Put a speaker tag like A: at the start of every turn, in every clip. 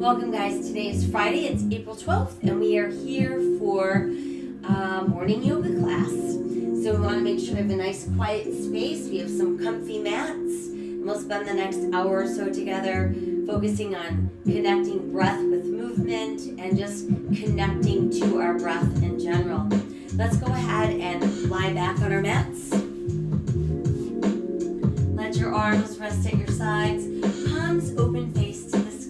A: Welcome guys, today is Friday, it's April 12th, and we are here for morning yoga class. So we want to make sure we have a nice quiet space, we have some comfy mats, and we'll spend the next hour or so together focusing on connecting breath with movement and just connecting to our breath in general. Let's go ahead and lie back on our mats. Let your arms rest at your sides, palms open, face to the sky.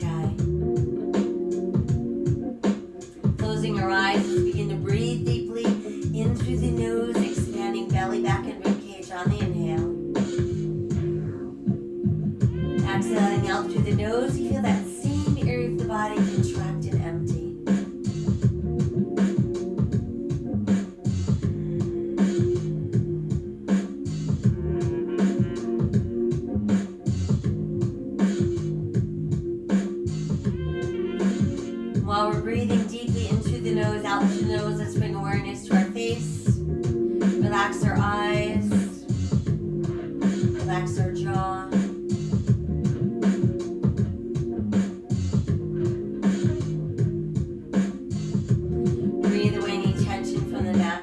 A: Closing our eyes, begin to breathe deeply in through the nose, expanding belly, back, and ribcage on the inhale. Exhaling out through the nose, you feel that same area of the body contract and empty. While we're breathing deeply in through the nose, out through the nose, let's bring awareness to our face. Relax our eyes. Relax our jaw. Breathe away any tension from the neck.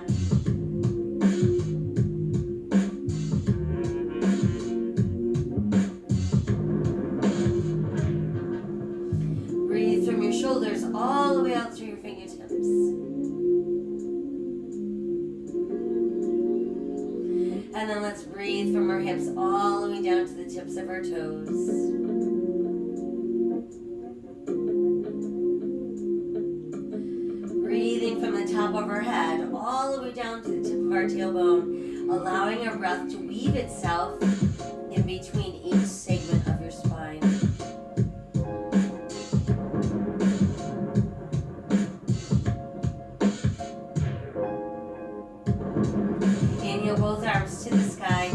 A: Breathe from your shoulders all the way out through your fingertips. And then let's breathe from our hips all the way down to the tips of our toes. Breathing from the top of our head all the way down to the tip of our tailbone, allowing our breath to weave itself in between each segment of your spine. Inhale both arms to the sky.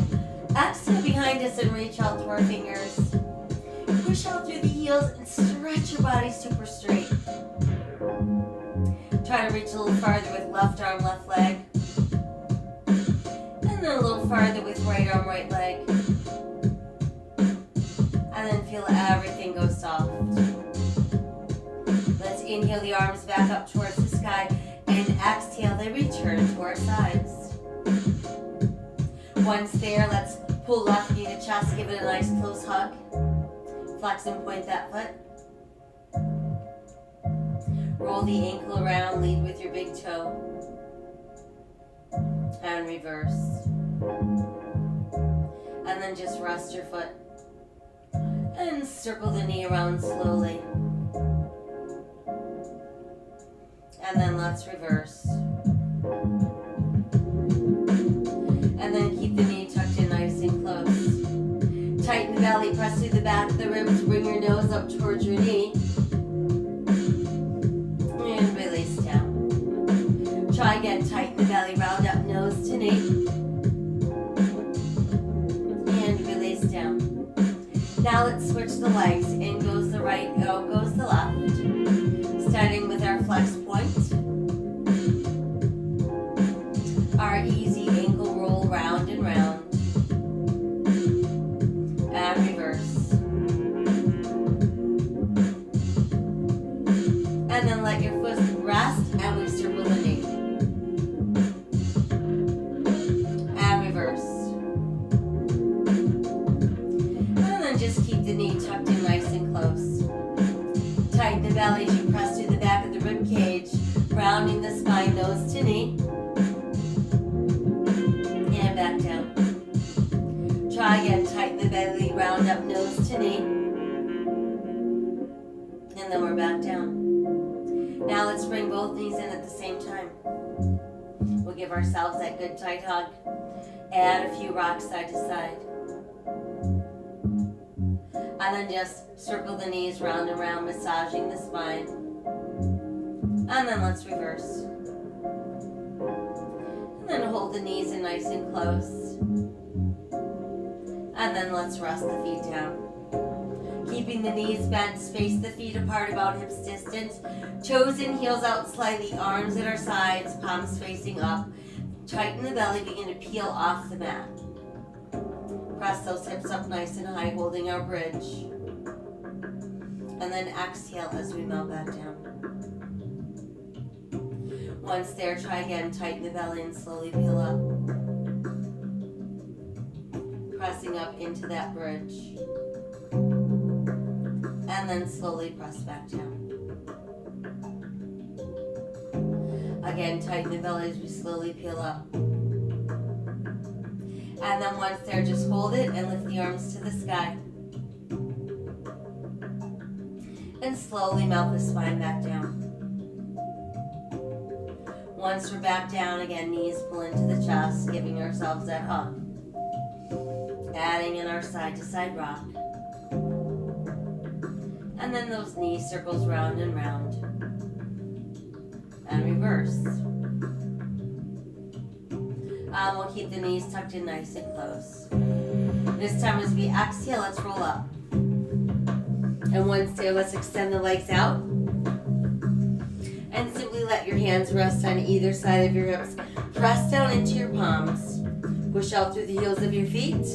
A: Exhale behind us and reach out through our fingers. Push out through the heels and stretch your body super straight. Try to reach a little farther with left arm, left leg. And then a little farther with right arm, right leg. And then feel everything go soft. Let's inhale the arms back up towards the sky and exhale, they return to our sides. Once there, let's pull left knee to chest, give it a nice close hug. Flex and point that foot. Roll the ankle around, lead with your big toe. And reverse. And then just rest your foot. And circle the knee around slowly. And then let's reverse. And then keep the knee tucked in nice and close. Tighten the belly, press through the back of the ribs, bring your nose up towards your knee. And release down. Try again, tighten the belly, round up nose to knee. And release down. Now let's switch the legs. In goes the right, out goes the left. Starting with our flex point. Our easy ankle roll round and round. And reverse. And then let your foot rest and we circle the knee. And reverse. And then just keep the knee tucked in nice and close. Tighten the belly as you press through the back of the rib cage, rounding the spine, nose to knee. And back down. Try again, tighten the belly, round up nose to knee. And then we're back down. Now let's bring both knees in at the same time. We'll give ourselves that good tight hug. Add a few rocks side to side. And then just circle the knees round and round, massaging the spine. And then let's reverse. And then hold the knees in nice and close. And then let's rest the feet down. Keeping the knees bent, space the feet apart about hips distance. Toes in, heels out slightly, arms at our sides, palms facing up. Tighten the belly, begin to peel off the mat. Press those hips up nice and high, holding our bridge. And then exhale as we melt back down. Once there, try again, tighten the belly and slowly peel up. Pressing up into that bridge. And then slowly press back down. Again, tighten the belly as we slowly peel up. And then once there, just hold it and lift the arms to the sky. And slowly melt the spine back down. Once we're back down, again, knees pull into the chest, giving ourselves that hug. Adding in our side to side rock. And then those knee circles round and round. And reverse. We'll keep the knees tucked in nice and close. This time as we exhale, let's roll up. And once there, let's extend the legs out. And simply let your hands rest on either side of your hips. Press down into your palms. Push out through the heels of your feet.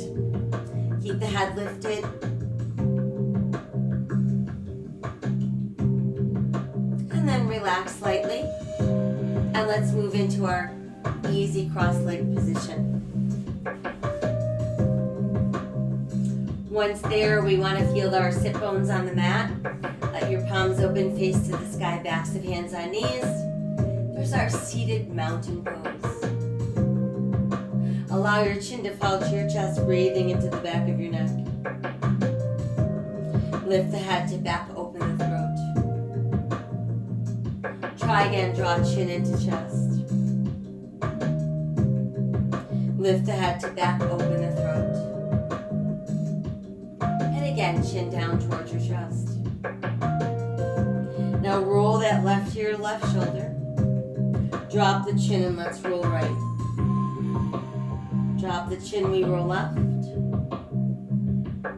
A: Keep the head lifted. And then relax slightly. And let's move into our easy cross-legged position. Once there, we want to feel our sit bones on the mat. Let your palms open, face to the sky, backs of hands on knees. There's our seated mountain pose. Allow your chin to fall to your chest, breathing into the back of your neck. Lift the head to back, open the throat. Try again, draw chin into chest. Lift the head to back, open the throat. And again, chin down towards your chest. Now roll that left to your left shoulder. Drop the chin and let's roll right. Drop the chin, we roll left.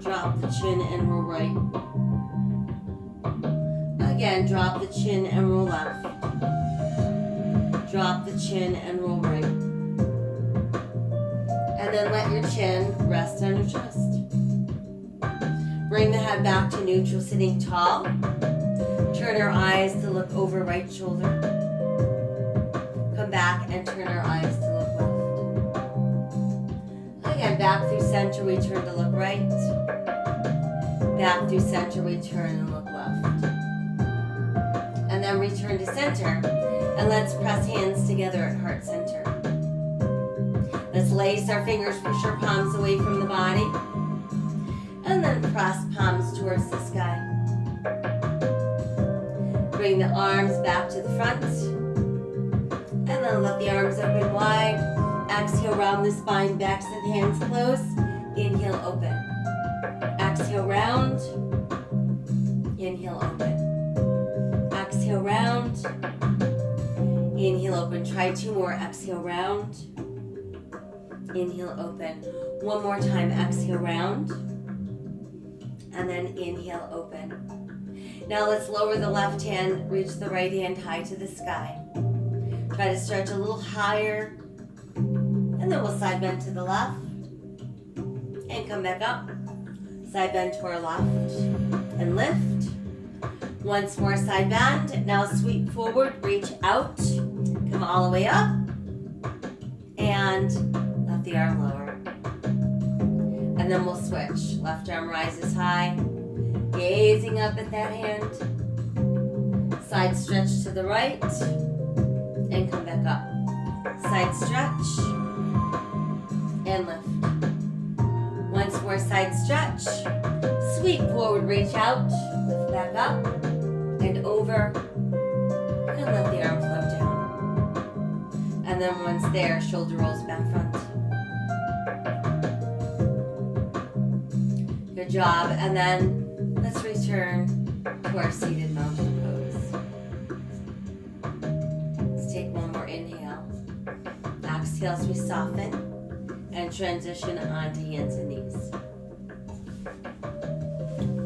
A: Drop the chin and roll right. Again, drop the chin and roll left. Drop the chin and roll right. And then let your chin rest on your chest. Bring the head back to neutral, sitting tall. Turn our eyes to look over right shoulder. Come back and turn our eyes to look left. Again, back through center, we turn to look right. Back through center, we turn and look left. And then return to center. And let's press hands together at heart center. Let's lace our fingers, push our palms away from the body. And then press palms towards the sky. Bring the arms back to the front. And then let the arms open wide. Exhale, round the spine, backs of hands close. Inhale, open. Exhale, round. Inhale, open. Exhale, round. Inhale, open. Try two more. Exhale, round. Inhale, open. One more time. Exhale, round. And then inhale, open. Now let's lower the left hand, reach the right hand high to the sky. Try to stretch a little higher. And then we'll side bend to the left. And come back up. Side bend to our left. And lift. Once more side bend. Now sweep forward, reach out. Come all the way up. And let the arm lower. And then we'll switch. Left arm rises high. Gazing up at that hand. Side stretch to the right. And come back up. Side stretch. And lift. Once more side stretch. Sweep forward, reach out. Lift back up. And over. And let the arm float down. And then once there, shoulder rolls back front. Good job. And then let's return to our seated mountain pose. Let's take one more inhale. Exhale as we soften and transition onto hands and knees.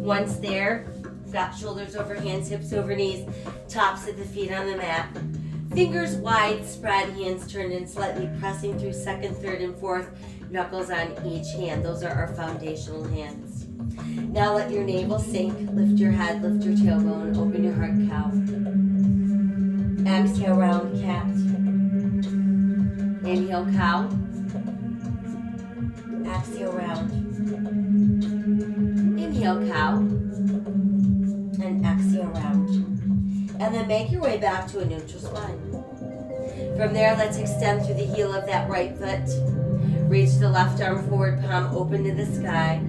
A: Once there, got shoulders over hands, hips over knees, tops of the feet on the mat. Fingers wide spread, hands turned in slightly, pressing through second, third, and fourth knuckles on each hand. Those are our foundational hands. Now let your navel sink. Lift your head, lift your tailbone, open your heart, cow. Exhale, round cat. Inhale, cow. Exhale, round. Inhale, cow. And exhale, round. And then make your way back to a neutral spine. From there, let's extend through the heel of that right foot. Reach the left arm forward, palm open to the sky.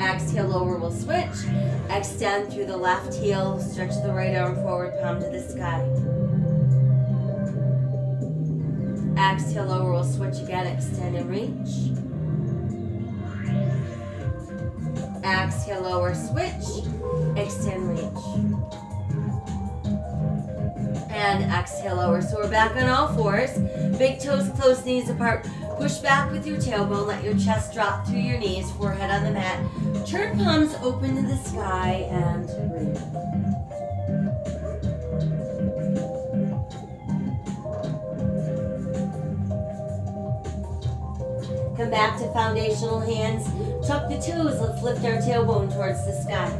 A: Exhale, lower, we'll switch. Extend through the left heel, stretch the right arm forward, palm to the sky. Exhale, lower, we'll switch again, extend and reach. Exhale, lower, switch, extend, reach. And exhale, lower. So we're back on all fours. Big toes close, knees apart. Push back with your tailbone. Let your chest drop through your knees, forehead on the mat. Turn palms open to the sky and breathe. Come back to foundational hands. Tuck the toes. Let's lift our tailbone towards the sky.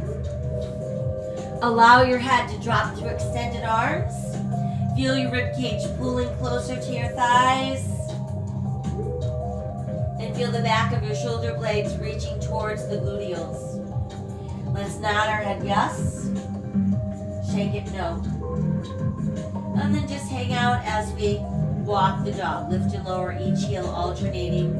A: Allow your head to drop through extended arms. Feel your rib cage pulling closer to your thighs. And feel the back of your shoulder blades reaching towards the gluteals. Let's nod our head yes. Shake it no. And then just hang out as we walk the dog. Lift and lower each heel, alternating.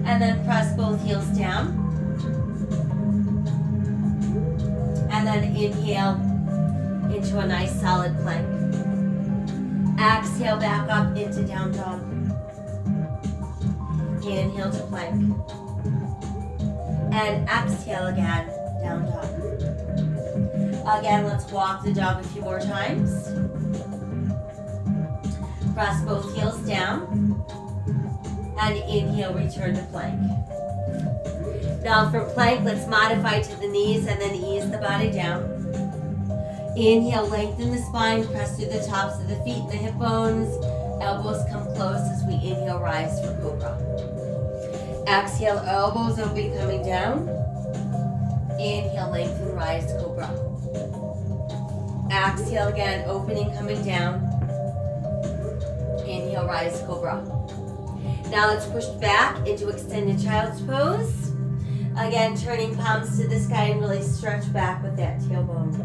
A: And then press both heels down. And then inhale into a nice solid plank. Exhale back up into down dog. Inhale to plank. And exhale again, down dog. Again, let's walk the dog a few more times. Press both heels down. And inhale, return to plank. Now from plank, let's modify to the knees and then ease the body down. Inhale, lengthen the spine, press through the tops of the feet and the hip bones. Elbows come close as we inhale, rise for cobra. Exhale, elbows open, coming down. Inhale, lengthen, rise, cobra. Exhale again, opening, coming down. Inhale, rise, cobra. Now let's push back into extended child's pose. Again, turning palms to the sky and really stretch back with that tailbone.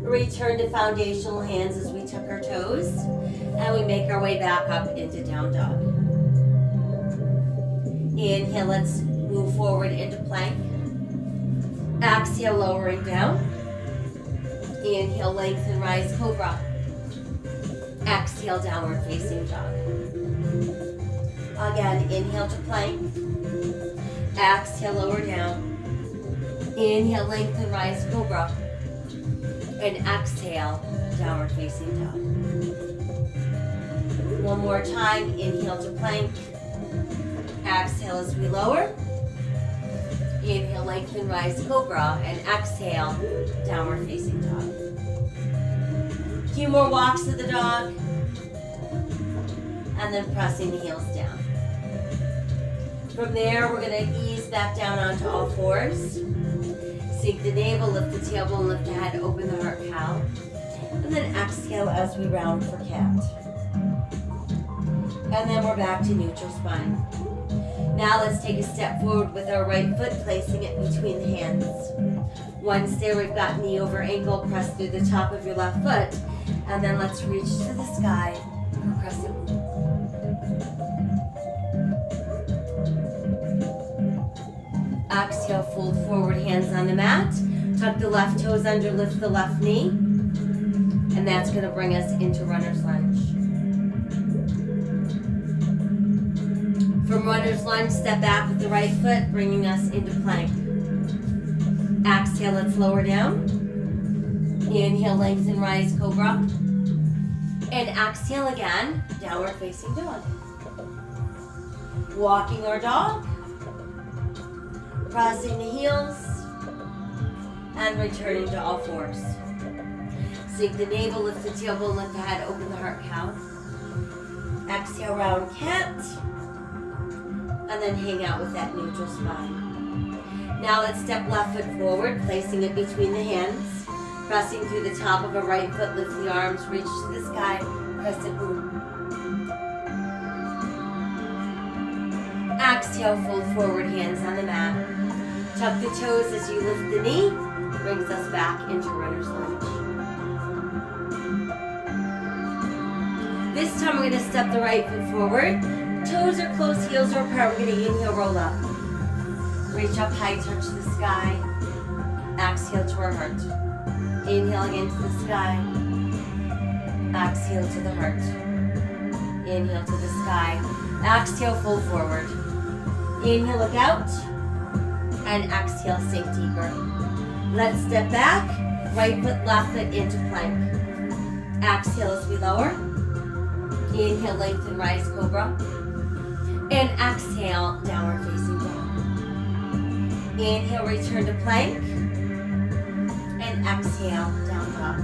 A: Return to foundational hands as we tuck our toes. And we make our way back up into down dog. Inhale, let's move forward into plank. Exhale, lowering down. Inhale, lengthen, rise, cobra. Exhale, downward facing dog. Again, inhale to plank. Exhale, lower down. Inhale, lengthen, rise, cobra. And exhale, downward facing dog. One more time, inhale to plank. Exhale as we lower. Inhale, lengthen, rise, cobra. And exhale, downward facing dog. A few more walks of the dog. And then pressing the heels down. From there, we're going to ease back down onto all fours. Sink the navel, lift the tailbone, lift the head, open the heart, cow. And then exhale as we round for cat. And then we're back to neutral spine. Now let's take a step forward with our right foot, placing it between the hands. Once there, we've got knee over ankle, press through the top of your left foot. And then let's reach to the sky for crescent moon. Exhale, fold forward, hands on the mat. Tuck the left toes under, lift the left knee. And that's going to bring us into runner's lunge. From runner's lunge, step back with the right foot, bringing us into plank. Exhale, let's lower down. Inhale, lengthen, rise, cobra. And exhale again, downward facing dog. Walking our dog. Crossing the heels. And returning to all fours. Sink the navel, lift the tailbone, lift the head, open the heart, cow. Exhale, round cat. And then hang out with that neutral spine. Now let's step left foot forward, placing it between the hands. Pressing through the top of a right foot, lift the arms, reach to the sky, crescent moon. Exhale, fold forward, hands on the mat. Tuck the toes as you lift the knee, brings us back into runner's lunge. This time we're going to step the right foot forward. Toes are close, heels are apart. We're going to inhale, roll up. Reach up high, touch the sky. Exhale to our heart. Inhale again to the sky. Exhale to the heart. Inhale to the sky. Exhale, fold forward. Inhale, look out. And exhale, sink deeper. Let's step back. Right foot, left foot into plank. Exhale as we lower. Inhale, lengthen, rise, cobra. And exhale, downward facing dog. Inhale, return to plank. And exhale, down dog.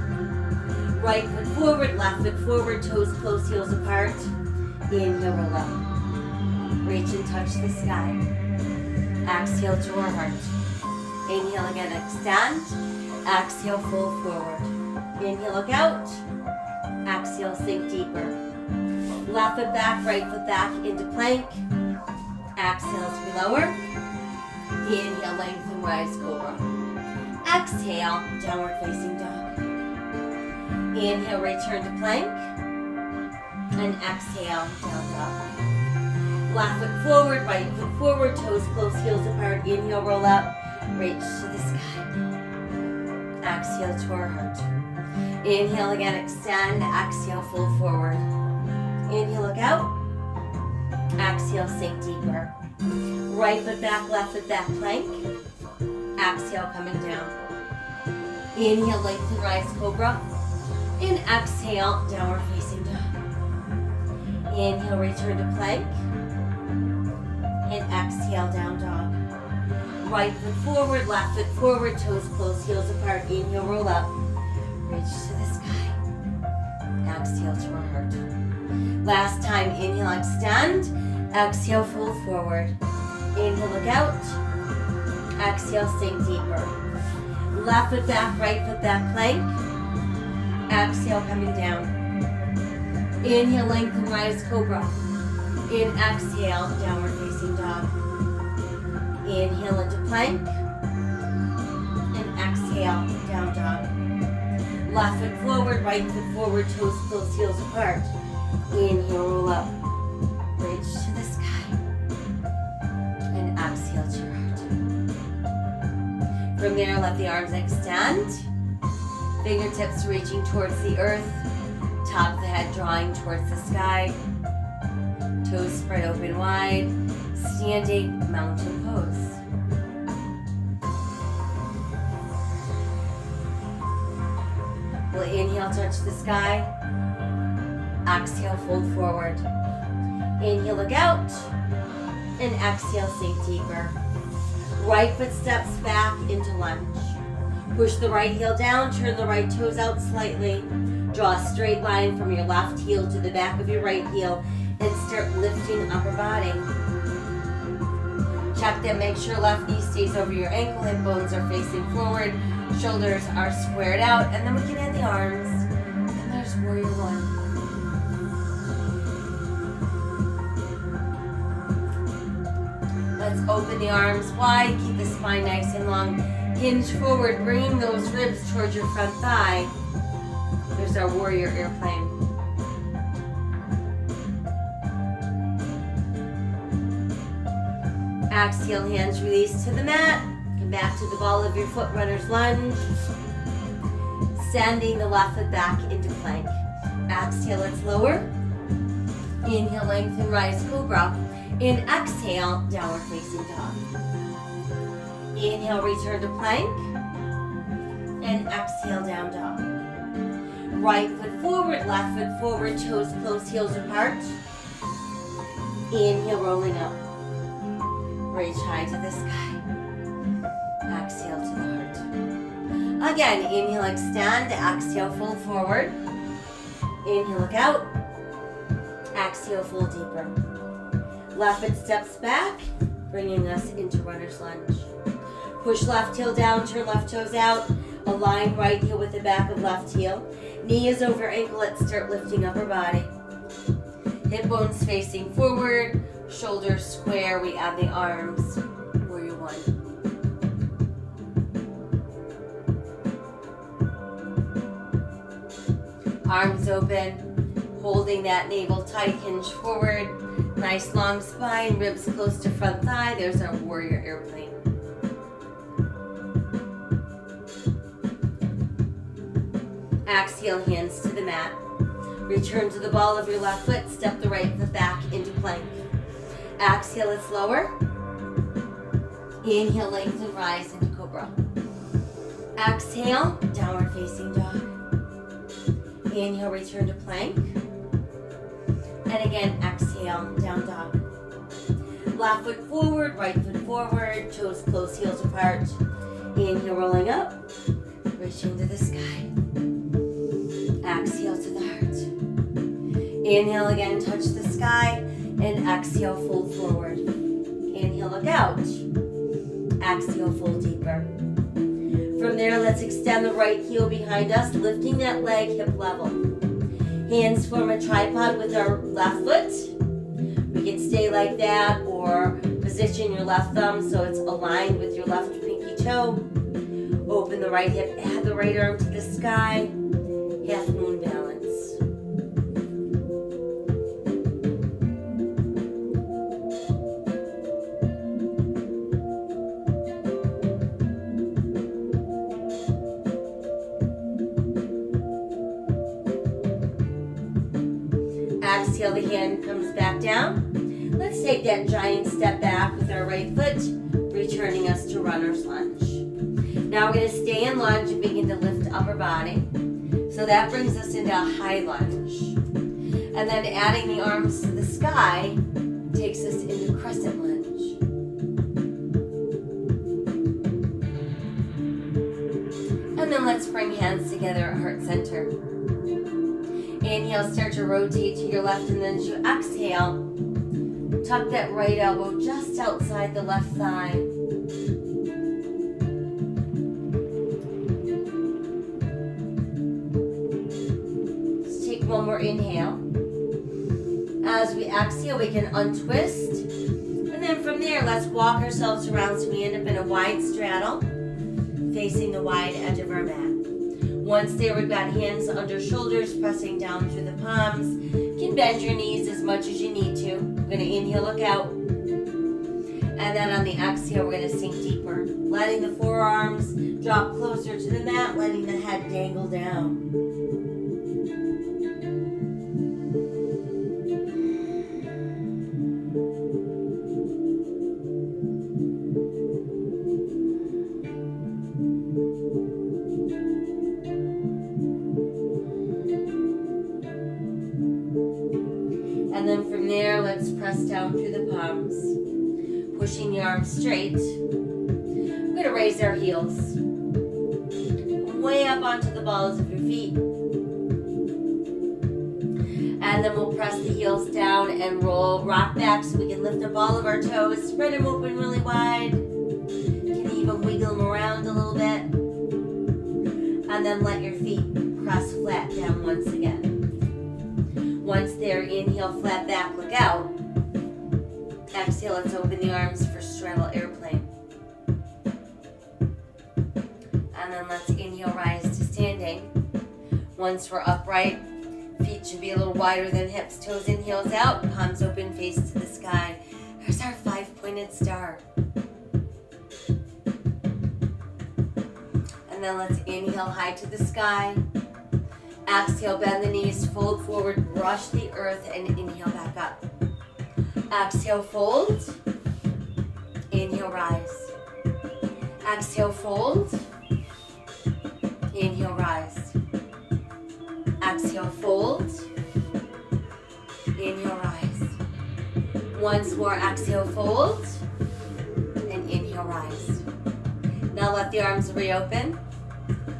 A: Right foot forward, toes close, heels apart. Inhale, roll up. Reach and touch the sky. Exhale to our heart. Inhale again, extend. Exhale, fold forward. Inhale, look out. Exhale, sink deeper. Left foot back, right foot back into plank. Exhale as we lower. Inhale, lengthen, rise, cobra. Exhale, downward facing dog. Inhale, return to plank. And exhale, down dog. Left foot forward, right foot forward, toes close, heels apart. Inhale, roll up, reach to the sky. Exhale to our heart. Inhale again, extend. Exhale, fold forward. Inhale, look out. Exhale, sink deeper. Right foot back, left foot back, plank. Exhale, coming down. Inhale, lengthen, rise, cobra. And exhale, downward facing dog. Inhale, return to plank. And exhale, down dog. Right foot forward, left foot forward, toes close, heels apart. Inhale, roll up. Reach to the sky. Exhale to our heart. Last time, inhale, extend. Exhale, fold forward. Inhale, look out. Exhale, sink deeper. Left foot back, right foot back, plank. Exhale, coming down. Inhale, lengthen, rise, cobra. In exhale, downward facing dog. Inhale into plank. And exhale, down dog. Left foot forward, right foot forward, toes close, heels apart. Inhale, roll up. Reach to the sky. And exhale to your heart. From there, let the arms extend. Fingertips reaching towards the earth. Top of the head drawing towards the sky. Toes spread open wide. Standing mountain pose. We'll inhale, touch the sky. Exhale, fold forward. Inhale, look out. And exhale, sink deeper. Right foot steps back into lunge. Push the right heel down, turn the right toes out slightly. Draw a straight line from your left heel to the back of your right heel and start lifting upper body. Check that, make sure left knee stays over your ankle, hip bones are facing forward, shoulders are squared out, and then we can add the arms. And there's warrior one. Let's open the arms wide, keep the spine nice and long. Hinge forward, bringing those ribs towards your front thigh. There's our warrior airplane. Exhale, hands release to the mat. Come back to the ball of your foot, runner's lunge. Sending the left foot back into plank. Exhale, let's lower. Inhale, lengthen, rise, cobra. And exhale, downward facing dog. Inhale, return to plank. And exhale, down dog. Right foot forward, left foot forward, toes close, heels apart. Inhale, rolling up. Reach high to the sky. Exhale to the heart. Again, inhale, extend. Exhale, fold forward. Inhale, look out. Exhale, fold deeper. Left foot steps back, bringing us into runner's lunge. Push left heel down, turn left toes out. Align right heel with the back of left heel. Knee is over ankle. Let's start lifting upper body. Hip bones facing forward. Shoulders square. We add the arms. Warrior one. Arms open. Holding that navel tight, hinge forward. Nice long spine. Ribs close to front thigh. There's our warrior airplane. Exhale, hands to the mat. Return to the ball of your left foot. Step the right foot back into plank. Exhale, it's lower. Inhale, lengthen, rise into cobra. Exhale, downward facing dog. Inhale, return to plank. And again, exhale, down dog. Left foot forward, right foot forward, toes close, heels apart. Inhale, rolling up, reaching to the sky. Exhale to the heart. Inhale again, touch the sky, and exhale, fold forward. Inhale, look out. Exhale, fold deeper. From there, let's extend the right heel behind us, lifting that leg hip level. Hands form a tripod with our left foot. We can stay like that or position your left thumb so it's aligned with your left pinky toe. Open the right hip, add the right arm to the sky. Half moon balance. Exhale, the hand comes back down. Let's take that giant step back with our right foot, returning us to runner's lunge. Now we're going to stay in lunge and begin to lift upper body. So that brings us into a high lunge. And then adding the arms to the sky takes us into crescent lunge. And then let's bring hands together at heart center. Inhale, start to rotate to your left, and then as you exhale, tuck that right elbow just outside the left thigh. One more inhale. As we exhale, we can untwist. And then from there, let's walk ourselves around so we end up in a wide straddle, facing the wide edge of our mat. Once there, we've got hands under shoulders, pressing down through the palms. You can bend your knees as much as you need to. We're going to inhale, look out. And then on the exhale, we're going to sink deeper, letting the forearms drop closer to the mat, letting the head dangle down. And then from there, let's press down through the palms, pushing the arms straight. We're going to raise our heels way up onto the balls of your feet. And then we'll press the heels down and roll, rock back so we can lift up all of our toes, spread them open really wide. You can even wiggle them around a little bit. And then let your feet press flat down once again. Once there, inhale, flat back, look out. Exhale, let's open the arms for straddle airplane. And then let's inhale, rise to standing. Once we're upright, feet should be a little wider than hips, toes in, heels out, palms open, face to the sky. There's our 5-pointed star. And then let's inhale, high to the sky. Exhale, bend the knees, fold forward, brush the earth, and inhale back up. Exhale, fold. Inhale, rise. Exhale, fold. Inhale, rise. Exhale, fold. Inhale, rise. Once more, exhale, fold. And inhale, rise. Now let the arms reopen.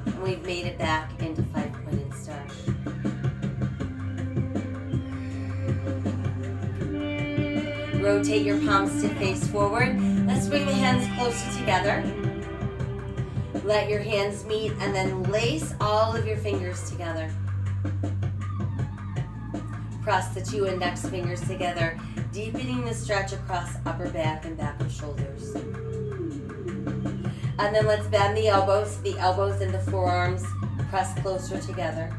A: And we've made it back into 5-pointed star. rotate your palms to face forward. Let's bring the hands closer together. Let your hands meet and then lace all of your fingers together. Press the 2 index fingers together, deepening the stretch across upper back and back of shoulders. And then let's bend the elbows and the forearms press closer together.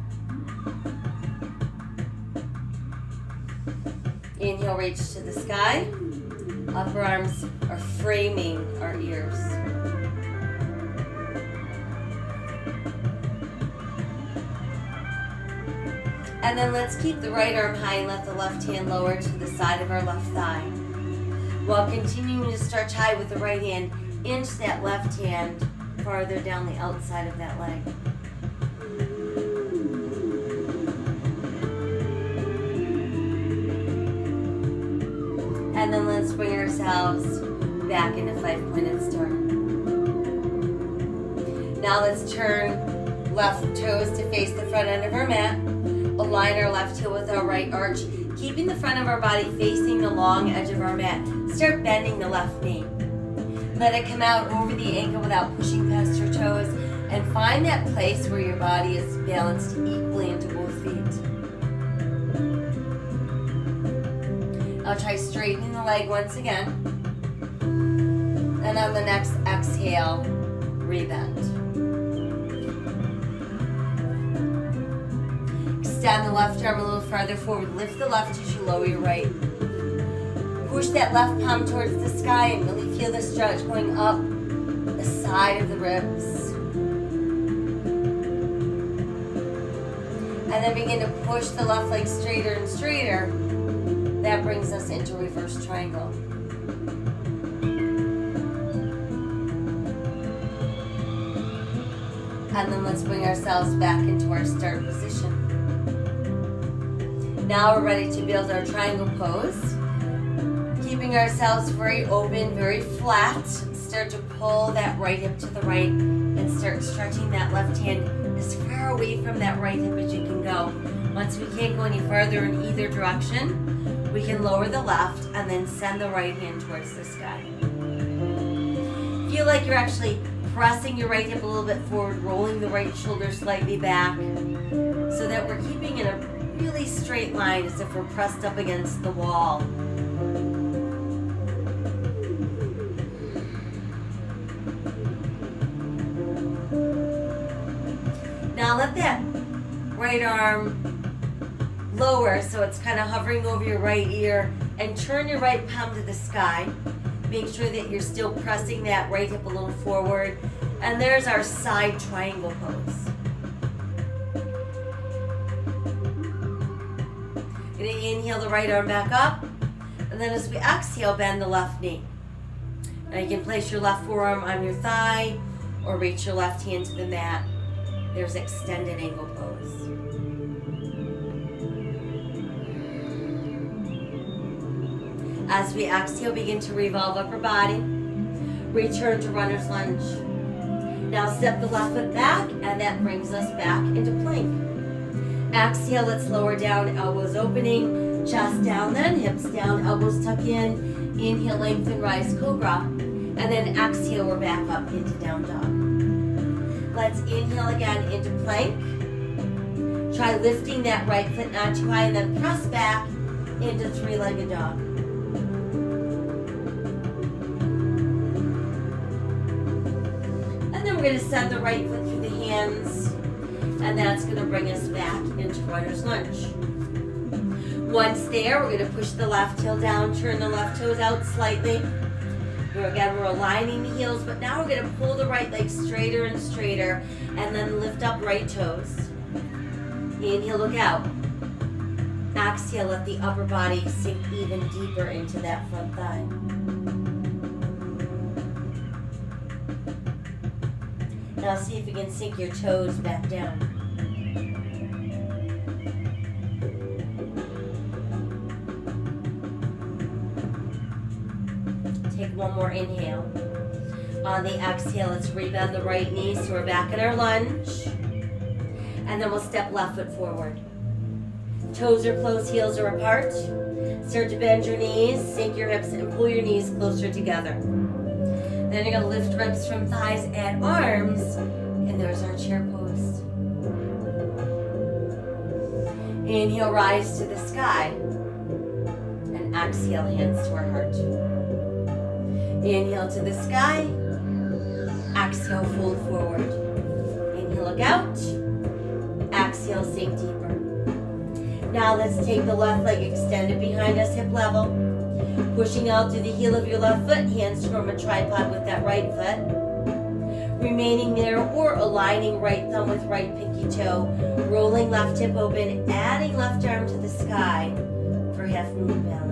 A: Inhale, reach to the sky. Upper arms are framing our ears. And then let's keep the right arm high and let the left hand lower to the side of our left thigh. While continuing to stretch high with the right hand, inch that left hand farther down the outside of that leg. And then let's bring ourselves back into 5-pointed star. Now let's turn left toes to face the front end of our mat. Align our left heel with our right arch, keeping the front of our body facing the long edge of our mat. Start bending the left knee. Let it come out over the ankle without pushing past your toes, and find that place where your body is balanced equally into both feet. Now try straightening the leg once again. And on the next exhale, rebend. Extend the left arm a little farther forward. Lift the left as you lower your right. Push that left palm towards the sky and really feel the stretch going up the side of the ribs. And then begin to push the left leg straighter and straighter. That brings us into reverse triangle. And then let's bring ourselves back into our start position. Now we're ready to build our triangle pose. Keeping ourselves very open, very flat. Start to pull that right hip to the right and start stretching that left hand as far away from that right hip as you can go. Once we can't go any farther in either direction, we can lower the left and then send the right hand towards the sky. Feel like you're actually pressing your right hip a little bit forward, rolling the right shoulder slightly back so that we're keeping in a really straight line as if we're pressed up against the wall. Now let that right arm lower so it's kind of hovering over your right ear, and turn your right palm to the sky. Make sure that you're still pressing that right hip a little forward. And there's our side triangle pose. Gonna inhale the right arm back up, and then as we exhale, bend the left knee. Now you can place your left forearm on your thigh or reach your left hand to the mat. There's extended angle pose. As we exhale, begin to revolve upper body. Return to runner's lunge. Now step the left foot back, and that brings us back into plank. Exhale, let's lower down, elbows opening, chest down then, hips down, elbows tuck in. Inhale, lengthen, rise, cobra. And then exhale, we're back up into down dog. Let's inhale again into plank. Try lifting that right foot not too high, and then press back into three-legged dog. And then we're going to send the right foot through the hands, and that's going to bring us back into runner's lunge. Once there, we're going to push the left heel down, turn the left toes out slightly. Again, we're aligning the heels, but now we're going to pull the right leg straighter and straighter, and then lift up right toes. Inhale, look out. Exhale, let the upper body sink even deeper into that front thigh. Now see if you can sink your toes back down. Take one more inhale. On the exhale, let's rebend the right knee so we're back in our lunge. And then we'll step left foot forward. Toes are close, heels are apart. Start to bend your knees, sink your hips, and pull your knees closer together. Then you're going to lift ribs from thighs and arms, and there's our chair pose. Inhale, rise to the sky, and exhale, hands to our heart. Inhale to the sky, exhale, fold forward. Inhale, look out, exhale, sink deeper. Now let's take the left leg extended behind us, hip level. Pushing out to the heel of your left foot, hands to form a tripod with that right foot. Remaining there or aligning right thumb with right pinky toe. Rolling left hip open, adding left arm to the sky for half moon balance.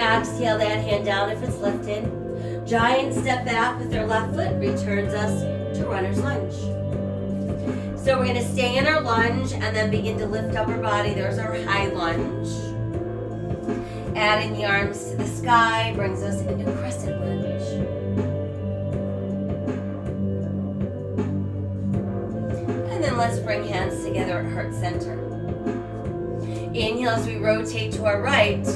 A: Exhale that hand down if it's lifted. Giant step back with our left foot returns us to runner's lunge. So we're going to stay in our lunge and then begin to lift up our body. There's our high lunge. Adding the arms to the sky brings us into crescent lunge. And then let's bring hands together at heart center. Inhale as we rotate to our right.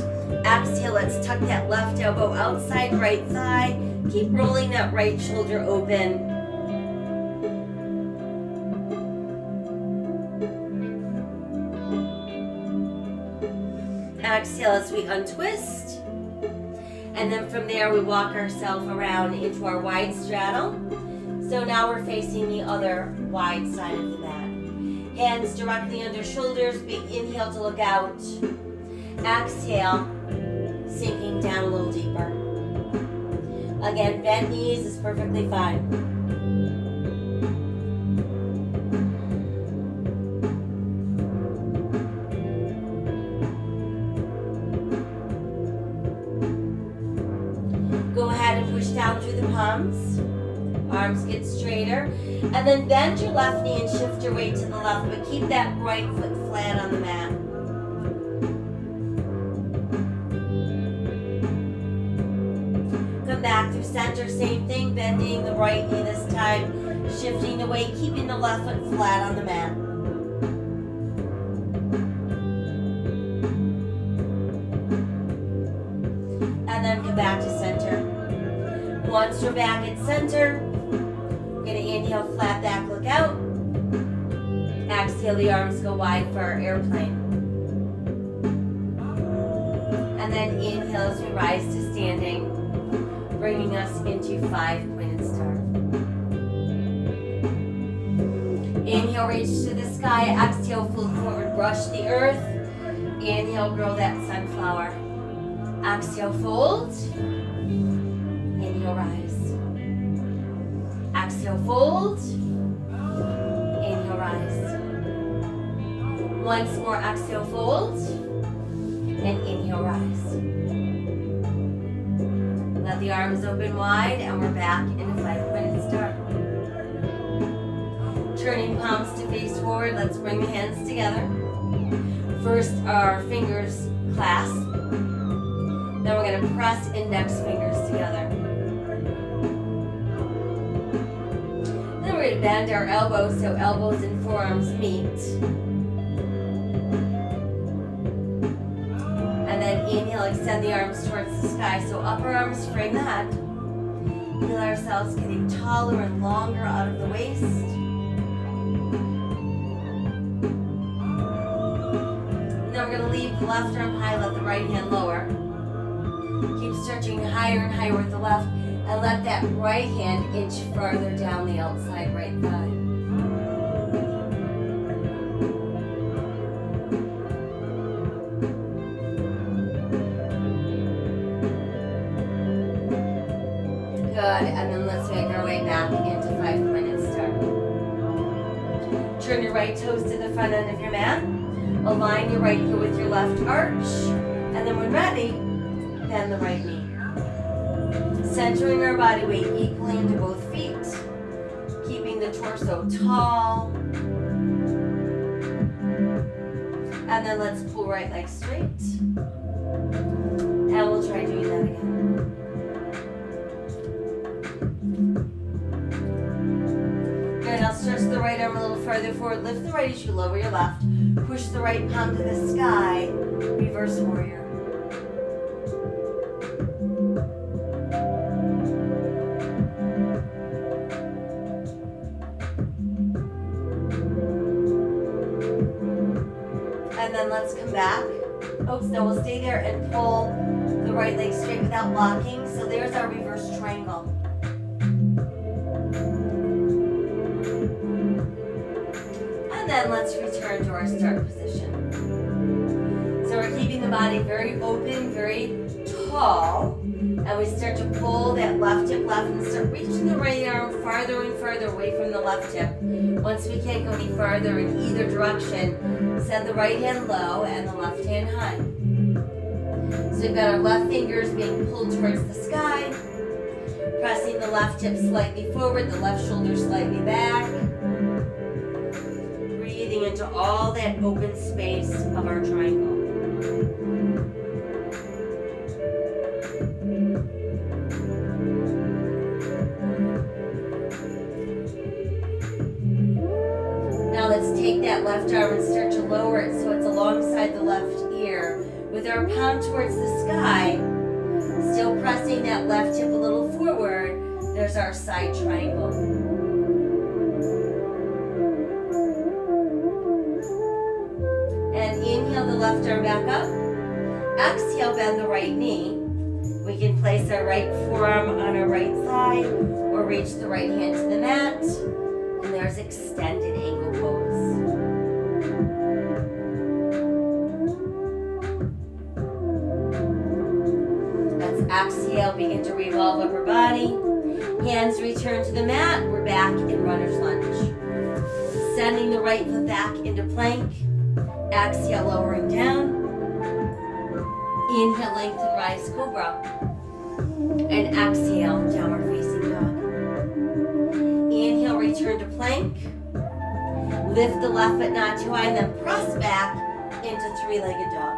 A: Exhale, let's tuck that left elbow outside right thigh. Keep rolling that right shoulder open. Exhale as we untwist. And then from there we walk ourselves around into our wide straddle. So now we're facing the other wide side of the mat. Hands directly under shoulders. Big inhale to look out. Exhale, sinking down a little deeper. Again, bent knees is perfectly fine. Go ahead and push down through the palms. Arms get straighter. And then bend your left knee and shift your weight to the left, but keep that right foot flat on the mat. Come back through center, same thing, bending the right knee this time, shifting the weight, keeping the left foot flat on the mat. And then come back to center. Once we're back at center, we're going to inhale, flat back, look out. Exhale, the arms go wide for our airplane. And then inhale as we rise to standing, bringing us into 5-pointed star. Inhale, reach to the sky. Exhale, fold forward, brush the earth. Inhale, grow that sunflower. Exhale, fold. Inhale, rise. Exhale, fold. Inhale, rise. Once more, exhale, fold. And inhale, rise. Let the arms open wide, and we're back in a 5-pointed star. Turning palms to face forward, let's bring the hands together. First, our fingers clasp. Then we're going to press index fingers together. Then we're going to bend our elbows so elbows and forearms meet. And then inhale, extend the arms towards the sky. So upper arms frame the head. Feel ourselves getting taller and longer out of the waist. Then we're going to leave the left arm high, let the right hand lower. Keep stretching higher and higher with the left, and let that right hand inch farther down the outside right thigh. Good, and then let's make our way back into 5-pointed star. Turn your right toes to the front end of your mat. Align your right heel with your left arch, and then when ready, bend the right knee. Centering our body weight equally into both feet, keeping the torso tall. And then let's pull right leg straight. And we'll try doing that further forward. Lift the right as you lower your left. Push the right palm to the sky. Reverse warrior. And then let's come back. Oops, no, we'll stay there and pull the right leg straight without locking. So there's our reverse triangle. And then let's return to our start position. So we're keeping the body very open, very tall. And we start to pull that left hip left and start reaching the right arm farther and farther away from the left hip. Once we can't go any farther in either direction, send the right hand low and the left hand high. So we've got our left fingers being pulled towards the sky, pressing the left hip slightly forward, the left shoulder slightly back. Breathing into all that open space of our triangle. Now let's take that left arm and start to lower it so it's alongside the left ear. With our palm towards the sky, still pressing that left hip a little forward, there's our side triangle. And inhale the left arm back up. Exhale, bend the right knee. We can place our right forearm on our right thigh or reach the right hand to the mat. And there's extended angle pose. Let's exhale, begin to revolve upper body. Hands return to the mat. We're back in runner's lunge. Sending the right foot back into plank. Exhale, lowering down. Inhale, lengthen, rise, cobra. And exhale, downward facing dog. Inhale, return to plank. Lift the left foot not too high and then press back into three-legged dog.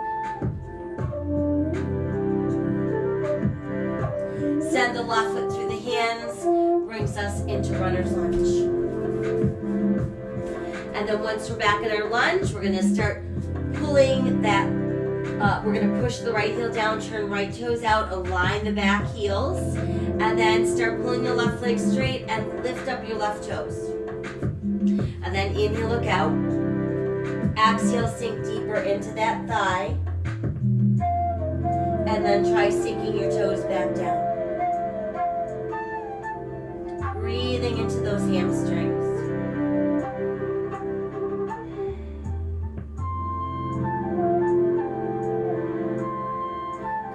A: Send the left foot through the hands, brings us into runner's lunge. And then once we're back in our lunge, we're gonna start pulling that, we're gonna push the right heel down, turn right toes out, align the back heels, and then start pulling the left leg straight and lift up your left toes. And then inhale, look out. Exhale, sink deeper into that thigh. And then try sinking your toes back down. Breathing into those hamstrings.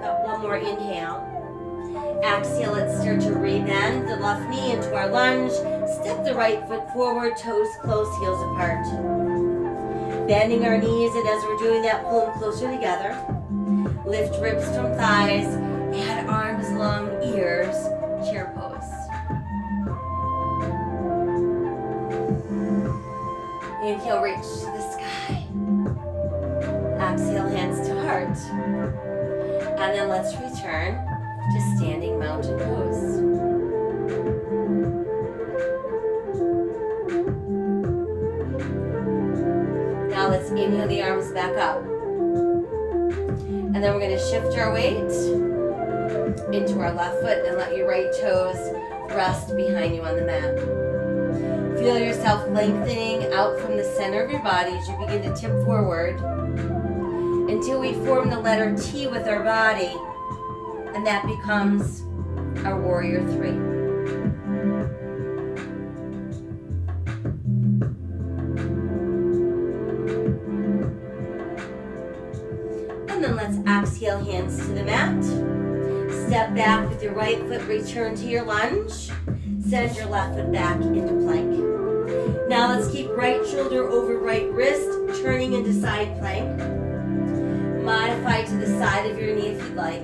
A: Got one more inhale. Exhale, let's start to rebend the left knee into our lunge. Step the right foot forward, toes close, heels apart. Bending our knees, and as we're doing that, pull them closer together. Lift ribs from thighs, add arms long ears, chair pose. Inhale, reach to the sky. Exhale, hands to heart. And then let's return to standing mountain pose. Now let's inhale the arms back up. And then we're going to shift our weight into our left foot and let your right toes rest behind you on the mat. Feel yourself lengthening out from the center of your body as you begin to tip forward until we form the letter T with our body, and that becomes our warrior three. And then let's exhale, hands to the mat. Step back with your right foot, return to your lunge. Send your left foot back into plank. Now let's keep right shoulder over right wrist, turning into side plank. Modify to the side of your knee if you'd like.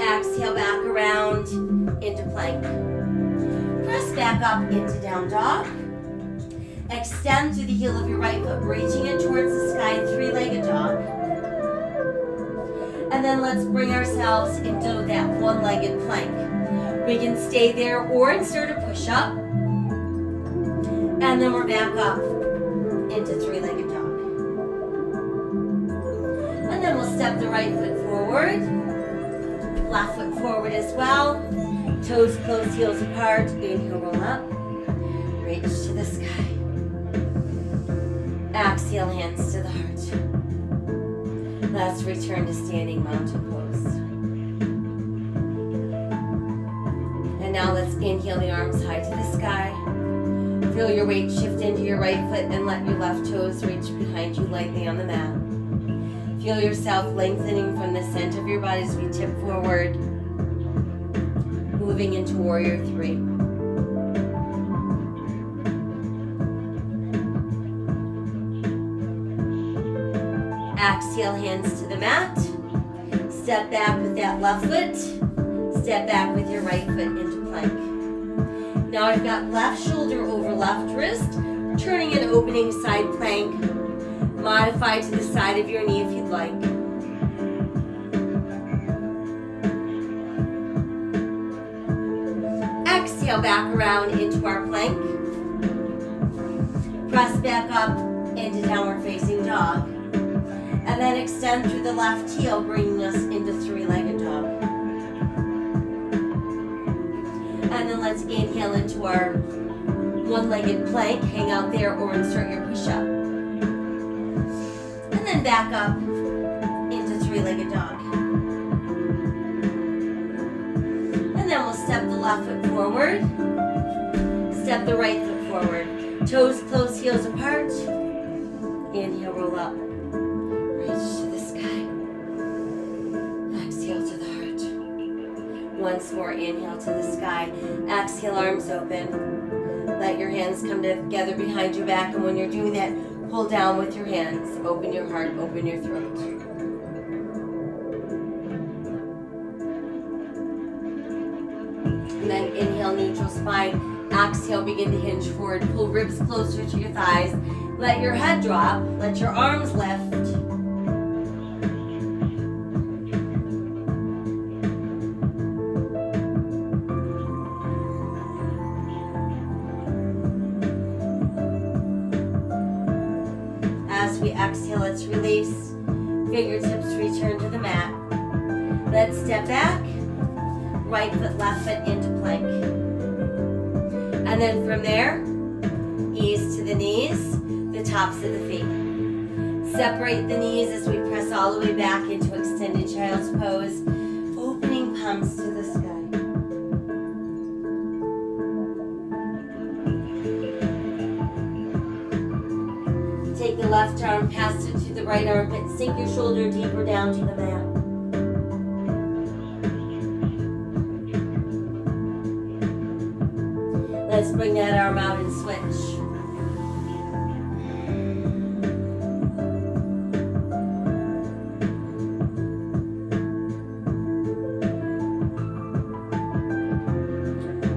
A: Exhale back around into plank. Press back up into down dog. Extend through the heel of your right foot, reaching it towards the sky, three-legged dog. And then let's bring ourselves into that one-legged plank. We can stay there or insert a push-up. And then we're back up into three-legged dog. And then we'll step the right foot forward. Left foot forward as well. Toes close, heels apart. Inhale, roll up. Reach to the sky. Exhale, hands to the heart. Let's return to standing mountain pose. And now let's inhale the arms high to the sky. Feel your weight shift into your right foot and let your left toes reach behind you lightly on the mat. Feel yourself lengthening from the center of your body as we tip forward, moving into Warrior 3. Exhale, hands to the mat. Step back with that left foot. Step back with your right foot into plank. Now I've got left shoulder over left wrist, turning and opening side plank. Modify to the side of your knee if you'd like. Exhale, back around into our plank. Press back up into downward facing dog. And then extend through the left heel, bringing us into three-legged dog. And then let's inhale into our one-legged plank. Hang out there or insert your push-up. And then back up into three-legged dog. And then we'll step the left foot forward. Step the right foot forward. Toes close, heels apart. Inhale, roll up. Reach to the sky. Exhale to the heart. Once more, inhale to the sky. Exhale, arms open. Let your hands come together behind your back, and when you're doing that, pull down with your hands. Open your heart, open your throat. And then inhale, neutral spine. Exhale, begin to hinge forward. Pull ribs closer to your thighs. Let your head drop. Let your arms lift. As we exhale, let's release. Fingertips return to the mat. Let's step back. Right foot, left foot into plank. And then from there, ease to the knees, the tops of the feet. Separate the knees as we press all the way back into extended child's pose, opening palms to the sky. Take the left arm, pass it to the right armpit, sink your shoulder deeper down to the mat. Let's bring that arm out and switch.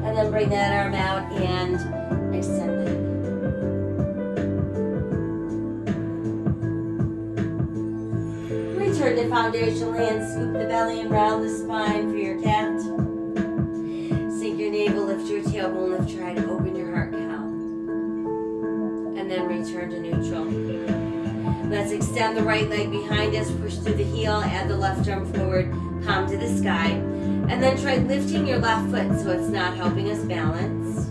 A: And then bring that arm out and extend it. Return to foundational hands, scoop the belly and round the spine for your cat. Sink your navel, lift your tailbone, lift your head, open your heart, cow. And then return to neutral. Let's extend the right leg behind us, push through the heel, add the left arm forward, palm to the sky. And then try lifting your left foot so it's not helping us balance.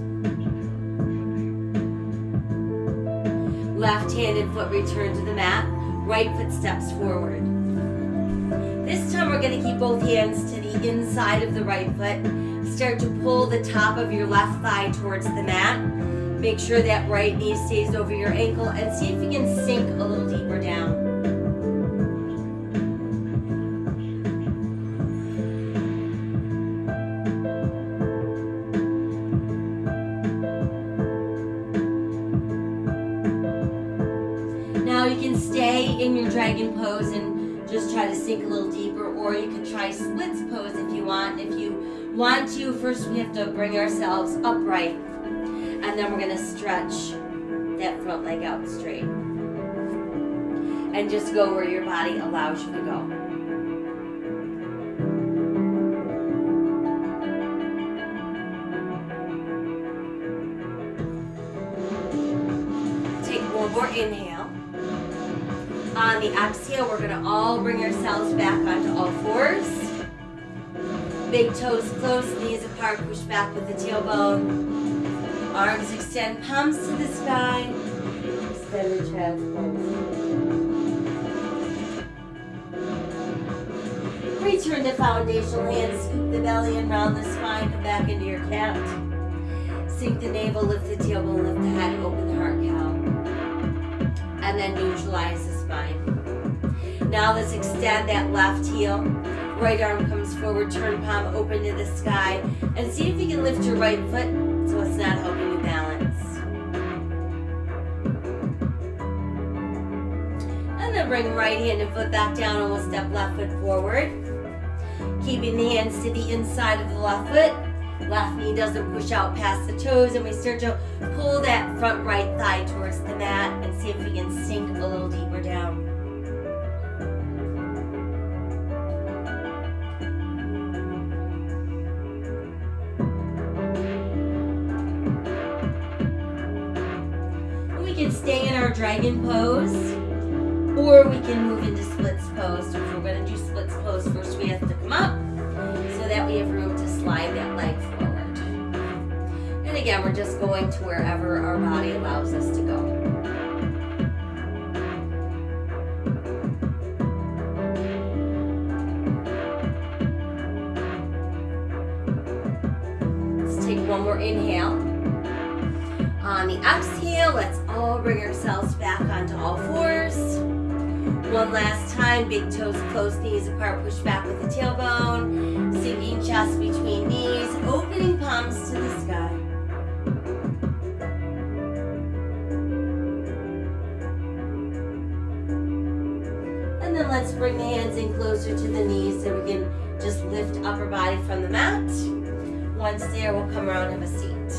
A: Left-handed foot return to the mat, right foot steps forward. This time we're going to keep both hands to the inside of the right foot. Start to pull the top of your left thigh towards the mat. Make sure that right knee stays over your ankle and see if you can sink a little deeper down. Now you can stay in your dragon pose and just try to sink a little deeper, or you could try splits pose if you want. If you want to, first we have to bring ourselves upright, and then we're going to stretch that front leg out straight. And just go where your body allows you to go. one more inhale. On the exhale, we're going to all bring ourselves back onto all fours. Big toes close, knees apart, push back with the tailbone. Arms extend, palms to the sky. Extend the child's pose. Return to foundational hands, scoop the belly and round the spine, come back into your cat. Sink the navel, lift the tailbone, lift the head, open the heart cow. And then neutralize the spine. Now let's extend that left heel. Right arm comes forward, turn palm open to the sky. And see if you can lift your right foot so it's not helping you balance. And then bring right hand and foot back down and we'll step left foot forward. Keeping the hands to the inside of the left foot. Left knee doesn't push out past the toes, and we start to pull that front right thigh towards the mat and see if we can sink a little deeper down. We can stay in our dragon pose, or we can move into splits pose. So if we're going to do splits pose, first we have to come up so that we have room to slide that leg forward. And again, we're just going to wherever our body allows us to go. Let's take one more inhale. On the exhale, let's all bring ourselves back onto all fours. One last time, big toes close, knees apart, push back with the tailbone. Sinking chest between knees, opening palms to the sky. And then let's bring the hands in closer to the knees so we can just lift upper body from the mat. Once there, we'll come around and have a seat.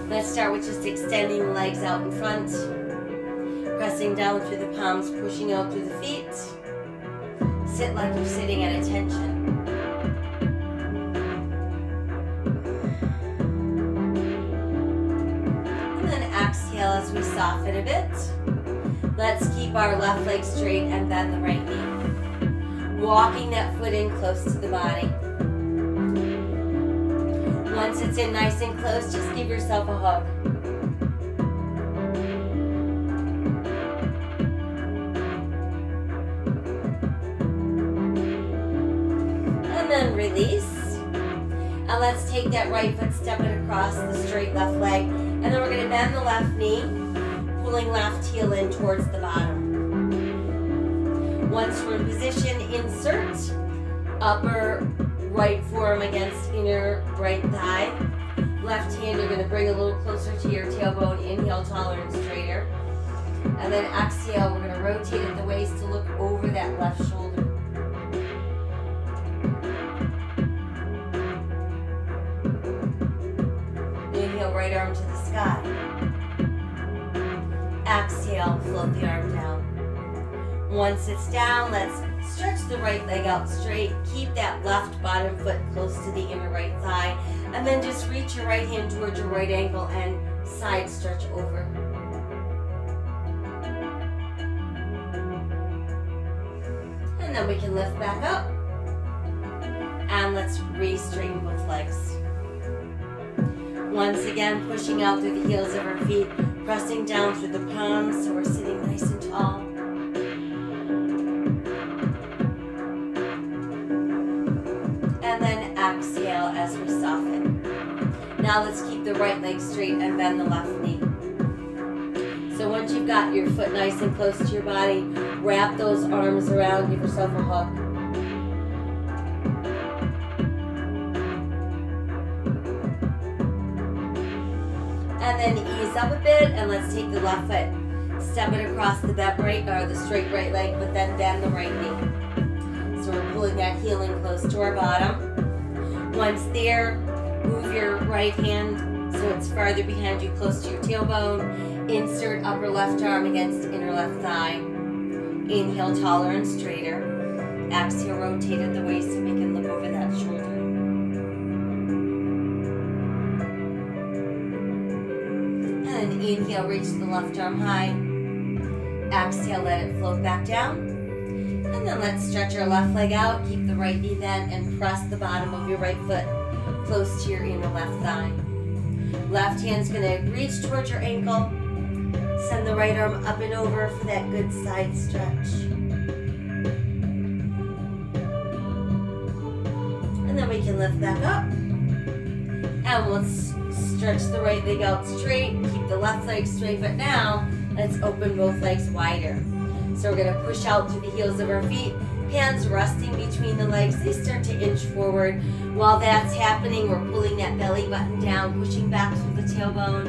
A: Let's start with just extending the legs out in front. Pressing down through the palms, pushing out through the feet. Sit like you're sitting at attention. And then exhale as we soften a bit. Let's keep our left leg straight and bend the right knee. Walking that foot in close to the body. Once it's in nice and close, just give yourself a hug. And then release. And let's take that right foot, step it across the straight left leg. And then we're going to bend the left knee, pulling left heel in towards the bottom. Once we're in position, insert upper right forearm against inner right thigh. Left hand, you're going to bring a little closer to your tailbone. Inhale, taller and straighter. And then exhale, we're going to rotate at the waist to look over that left shoulder. Inhale, right arm to the sky. Exhale, float the arm down. Once it's down, let's stretch the right leg out straight. Keep that left bottom foot close to the inner right thigh. And then just reach your right hand towards your right ankle and side stretch over. And then we can lift back up. And let's re-straighten both legs. Once again, pushing out through the heels of our feet, pressing down through the palms so we're sitting nice and tall. And then exhale as we soften. Now let's keep the right leg straight and bend the left knee. So once you've got your foot nice and close to your body, wrap those arms around, give yourself a hug. And then ease up a bit, and let's take the left foot, step it across the the straight right leg, but then bend the right knee. So we're pulling that heel in close to our bottom. Once there, move your right hand so it's farther behind you, close to your tailbone. Insert upper left arm against inner left thigh. Inhale, taller and straighter. Exhale, rotate at the waist so we can look over that shoulder. And then inhale, reach the left arm high. Exhale, let it float back down. And then let's stretch our left leg out. Keep the right knee bent and press the bottom of your right foot close to your inner left thigh. Left hand's gonna reach towards your ankle. Send the right arm up and over for that good side stretch. And then we can lift back up. And we'll stretch the right leg out straight. Keep the left leg straight, but now let's open both legs wider. So we're gonna push out to the heels of our feet, hands resting between the legs. They start to inch forward. While that's happening, we're pulling that belly button down, pushing back through the tailbone.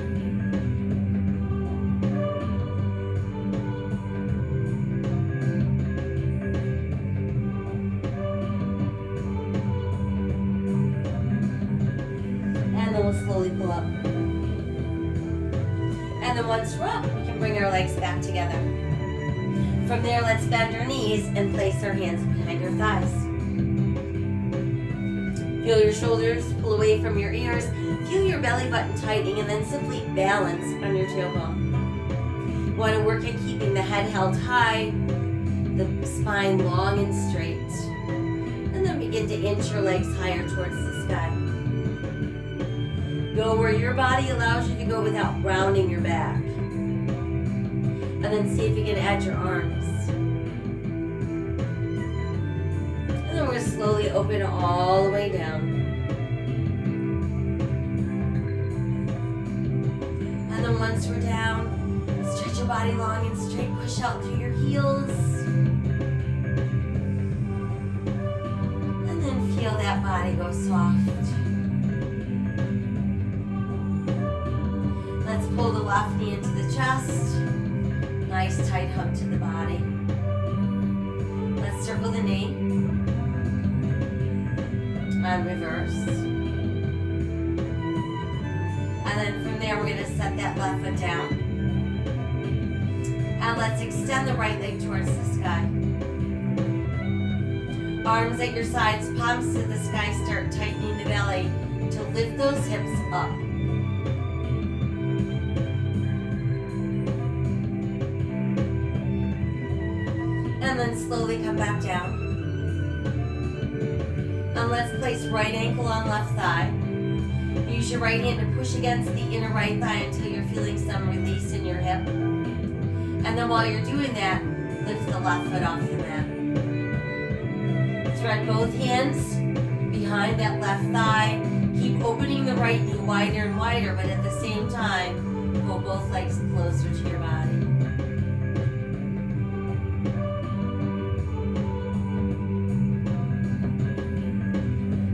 A: And then we'll slowly pull up. And then once we're up, we can bring our legs back together. From there, let's bend our knees and place our hands behind our thighs. Feel your shoulders pull away from your ears. Feel your belly button tightening, and then simply balance on your tailbone. Want to work at keeping the head held high, the spine long and straight. And then begin to inch your legs higher towards the sky. Go where your body allows you to go without rounding your back. And then see if you can add your arms. And then we're going to slowly open all the way down. And then once we're down, stretch your body long and straight. Push out through your heels. And then feel that body go soft. Let's pull the left knee into the chest. Nice tight hug to the body. Let's circle the knee. And reverse. And then from there, we're going to set that left foot down. And let's extend the right leg towards the sky. Arms at your sides, palms to the sky, start tightening the belly to lift those hips up. And then slowly come back down. And let's place right ankle on left thigh. Use your right hand to push against the inner right thigh until you're feeling some release in your hip. And then while you're doing that, lift the left foot off the mat. Thread both hands behind that left thigh. Keep opening the right knee wider and wider, but at the same time, pull both legs closer to your body.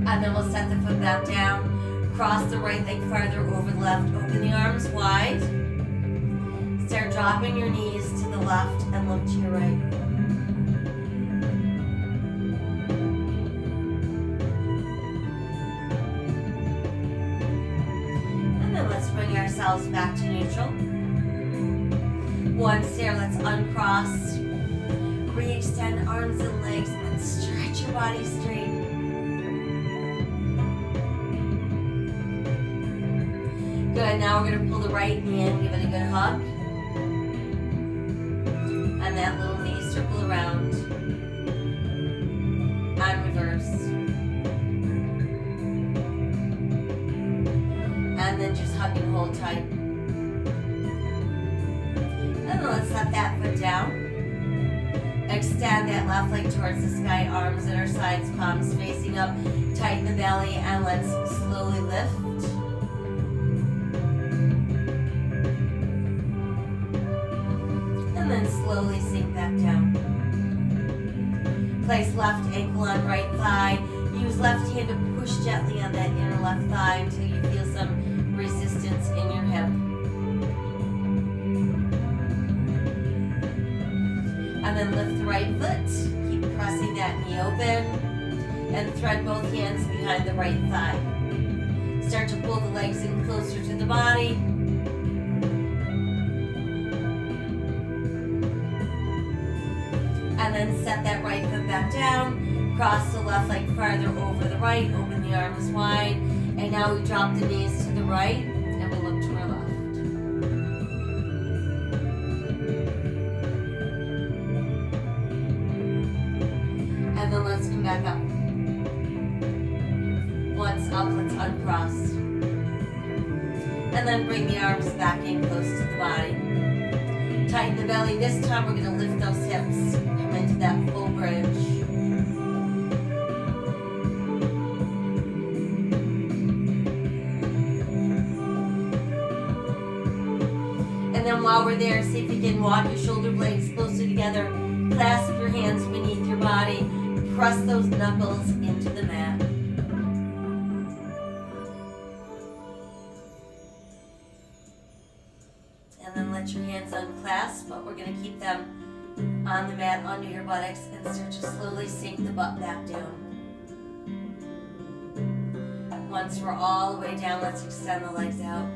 A: And then we'll set the foot back down. Cross the right leg farther over the left. Open the arms wide. Start dropping your knees to the left and look to your right. And then let's bring ourselves back to neutral. Once there, let's uncross. Re-extend arms and legs and stretch your body straight. Good, now we're going to pull the right knee in, give it a good hug. And that little knee circle around. And reverse. And then just hug and hold tight. And then let's set that foot down. Extend that left leg towards the sky, arms at our sides, palms facing up. Tighten the belly and let's slowly lift. And then slowly sink back down. Place left ankle on right thigh. Use left hand to push gently on that inner left thigh until you feel some resistance in your hip. And then lift the right foot. Keep pressing that knee open. And thread both hands behind the right thigh. Start to pull the legs in closer to the body. And then set that right foot back down. Cross the left leg farther over the right. Open the arms wide. And now we drop the knees to the right. And we look to our left. then bring the arms back in close to the body. Tighten the belly. This time we're going to lift those hips. Come into that full bridge. And then while we're there, see if you can walk your shoulder blades closer together. Clasp your hands beneath your body. Press those knuckles into the mat. And then let your hands unclasp, but we're going to keep them on the mat under your buttocks and start to slowly sink the butt back down. Once we're all the way down, let's extend the legs out.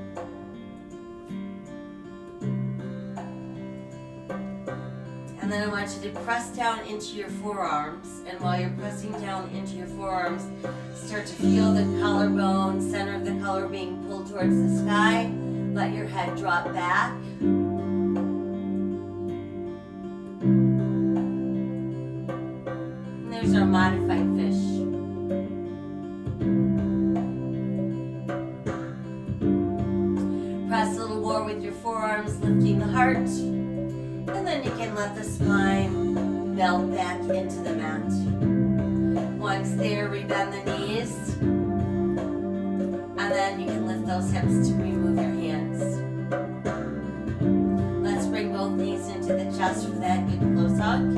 A: And then I want you to press down into your forearms. And while you're pressing down into your forearms, start to feel the collarbone, center of the collar being pulled towards the sky. Let your head drop back. And there's our modified fish. Press a little more with your forearms, lifting the heart. And then you can let the spine melt back into the mat. Once there, rebend the knees. And then you can lift those hips to remove your hands. Let's bring both knees into the chest for that good close hug.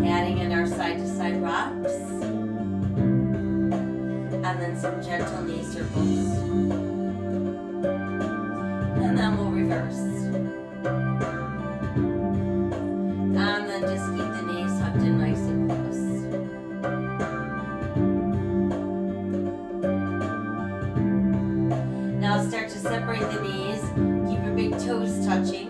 A: Adding in our side-to-side rocks. And then some gentle knee circles. And then we'll reverse. And then just keep the knees tucked in nice and close. Now start to separate the knees. Keep your big toes touching.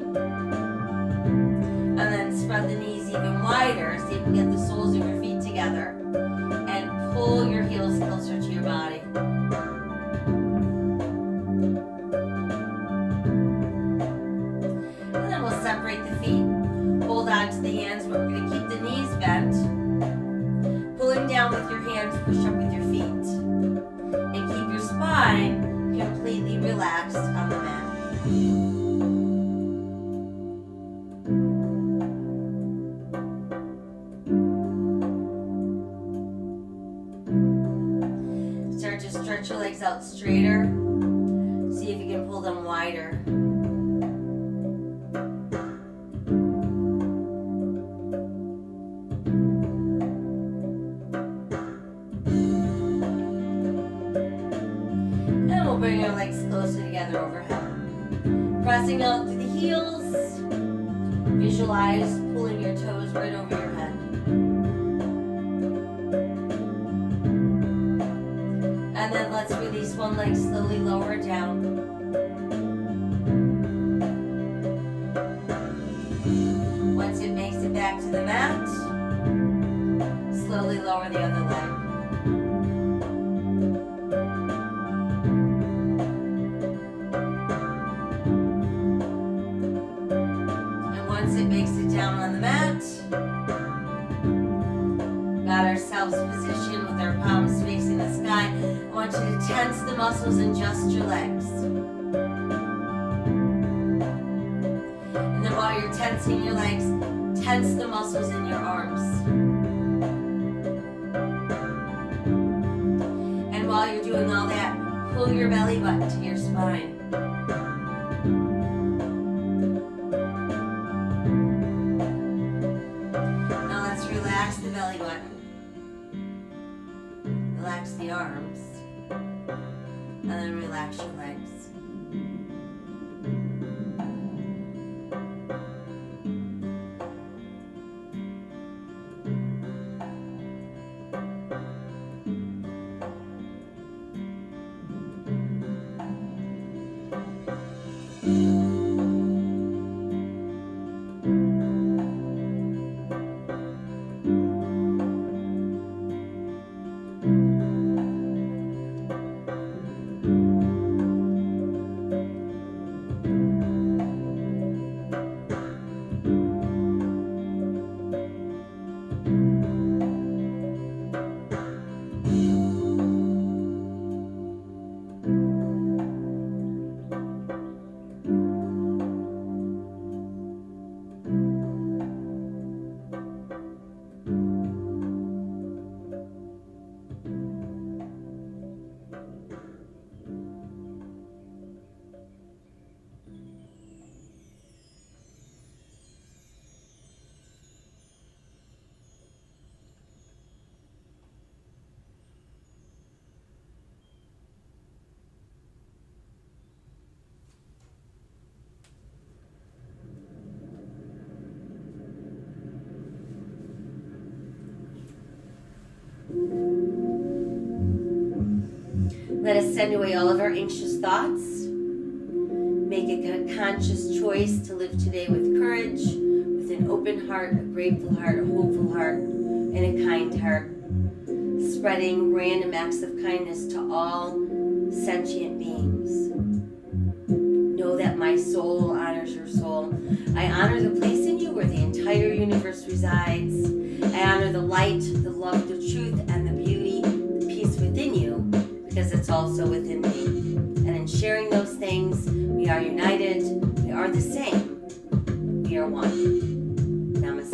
A: And then spread the knees even wider so you can get the soles of your feet together. And pull your heels closer to your body. And then we'll separate the feet. Hold on to the hands, but we're going to keep the knees bent. Pulling down with your hands, push up with your feet. And keep your spine completely relaxed on the mat. Start to stretch your legs out straighter. See if you can pull them wider. Bring your legs closer together overhead. Pressing out through the heels. Visualize pulling your toes right over your head. And then let's release one leg, slowly lower it down. Once it makes it back to the mat, slowly lower the other leg. Down on the mat. Got ourselves positioned with our palms facing the sky. I want you to tense the muscles in just your legs. And then while you're tensing your legs, tense the muscles in your arms. And while you're doing all that, pull your belly button to your spine. Relax the belly button. Relax the arms. And then relax your legs. Let us send away all of our anxious thoughts. Make a conscious choice to live today with courage, with an open heart, a grateful heart, a hopeful heart, and a kind heart. Spreading random acts of kindness to all sentient beings. Know that my soul honors your soul. I honor the place in you where the entire universe resides. I honor the light, the love, the truth, and the beauty, the peace within you, because it's also within me. And in sharing those things, we are united, we are the same, we are one. Namaste.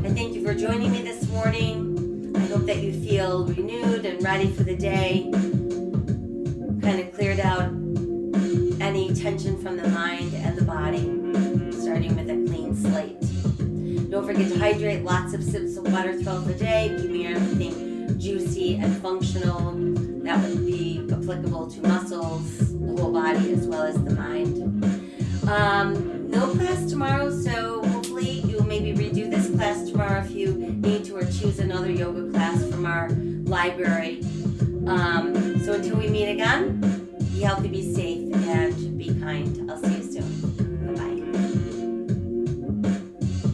A: I thank you for joining me this morning. I hope that you feel renewed and ready for the day. Kind of cleared out any tension from the mind and the body, starting with a clean slate. Don't forget to hydrate, lots of sips of water throughout the day, keeping everything juicy and functional. That would be applicable to muscles, the whole body, as well as the mind. No class tomorrow, so hopefully you'll maybe redo this class tomorrow if you need to, or choose another yoga class from our library. So until we meet again, be healthy, be safe.